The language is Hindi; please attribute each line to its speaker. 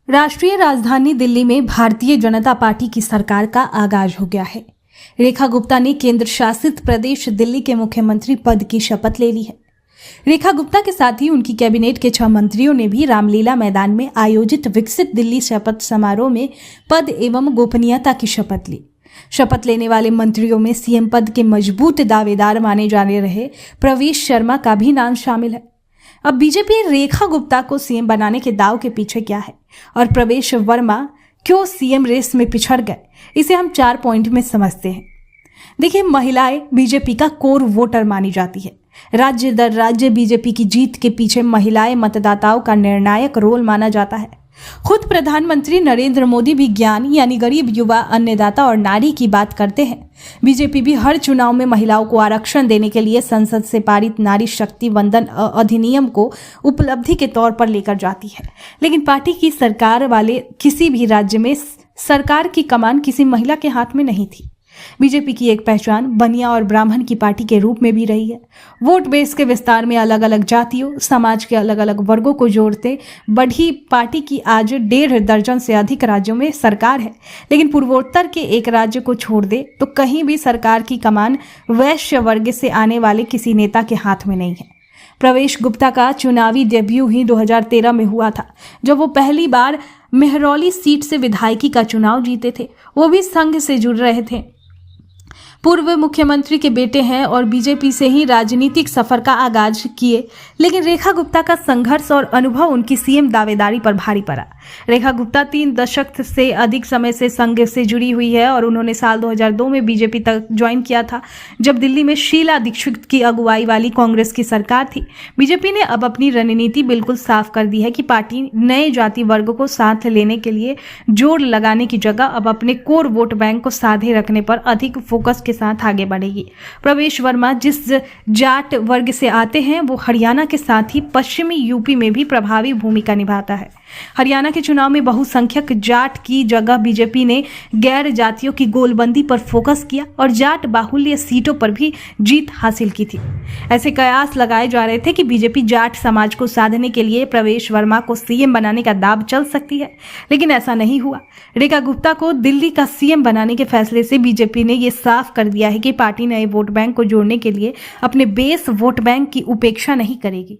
Speaker 1: राष्ट्रीय राजधानी दिल्ली में भारतीय जनता पार्टी की सरकार का आगाज हो गया है। रेखा गुप्ता ने केंद्र शासित प्रदेश दिल्ली के मुख्यमंत्री पद की शपथ ले ली है। रेखा गुप्ता के साथ ही उनकी कैबिनेट के 6 मंत्रियों ने भी रामलीला मैदान में आयोजित विकसित दिल्ली शपथ समारोह में पद एवं गोपनीयता की शपथ ली। शपथ लेने वाले मंत्रियों में सीएम पद के मजबूत दावेदार माने जाने रहे प्रवेश शर्मा का भी नाम शामिल है। अब बीजेपी रेखा गुप्ता को सीएम बनाने के दाव के पीछे क्या है और प्रवेश वर्मा क्यों सीएम रेस में पिछड़ गए, इसे हम 4 पॉइंट में समझते हैं। देखिए, महिलाएं बीजेपी का कोर वोटर मानी जाती है। राज्य दर राज्य बीजेपी की जीत के पीछे महिलाएं मतदाताओं का निर्णायक रोल माना जाता है। खुद प्रधानमंत्री नरेंद्र मोदी भी ज्ञान यानी गरीब युवा अन्नदाता और नारी की बात करते हैं। बीजेपी भी हर चुनाव में महिलाओं को आरक्षण देने के लिए संसद से पारित नारी शक्ति वंदन अधिनियम को उपलब्धि के तौर पर लेकर जाती है। लेकिन पार्टी की सरकार वाले किसी भी राज्य में सरकार की कमान किसी महिला के हाथ में नहीं थी। बीजेपी की एक पहचान बनिया और ब्राह्मण की पार्टी के रूप में भी रही है। वोट बेस के विस्तार में अलग अलग जातियों, समाज के अलग अलग वर्गों को जोड़ते बढ़ी पार्टी की आज 1.5 दर्जन से अधिक राज्यों में सरकार है। लेकिन पूर्वोत्तर के एक राज्य को छोड़ दे तो कहीं भी सरकार की कमान वैश्य वर्ग से आने वाले किसी नेता के हाथ में नहीं है। प्रवेश गुप्ता का चुनावी डेब्यू ही 2013 में हुआ था, जब वो पहली बार मेहरौली सीट से विधायकी का चुनाव जीते थे। वो भी संघ से जुड़ रहे थे। पूर्व मुख्यमंत्री के बेटे हैं और बीजेपी से ही राजनीतिक सफर का आगाज किए। लेकिन रेखा गुप्ता का संघर्ष और अनुभव उनकी सीएम दावेदारी पर भारी पड़ा। रेखा गुप्ता 3 दशक से अधिक समय से संघ से जुड़ी हुई है और उन्होंने साल 2002 में बीजेपी तक ज्वाइन किया था, जब दिल्ली में शीला दीक्षित की अगुवाई वाली कांग्रेस की सरकार थी। बीजेपी ने अब अपनी रणनीति बिल्कुल साफ कर दी है कि पार्टी नए जाति वर्ग को साथ लेने के लिए जोर लगाने की जगह अब अपने कोर वोट बैंक को साधे रखने पर अधिक फोकस के साथ आगे बढ़ेगी। प्रवेश वर्मा जिस जाट वर्ग से आते हैं वो हरियाणा के साथ ही पश्चिमी यूपी में भी प्रभावी भूमिका निभाता है। हरियाणा के चुनाव में बहुसंख्यक जाट की जगह बीजेपी ने गैर जातियों की गोलबंदी पर फोकस किया और जाट बाहुल्य सीटों पर भी जीत हासिल की थी। ऐसे कयास लगाए जा रहे थे कि बीजेपी जाट समाज को साधने के लिए प्रवेश वर्मा को सीएम बनाने का दाव चल सकती है, लेकिन ऐसा नहीं हुआ। रेखा गुप्ता को दिल्ली का सीएम बनाने के फैसले से बीजेपी ने यह साफ कर दिया है कि पार्टी नए वोट बैंक को जोड़ने के लिए अपने बेस वोट बैंक की उपेक्षा नहीं करेगी।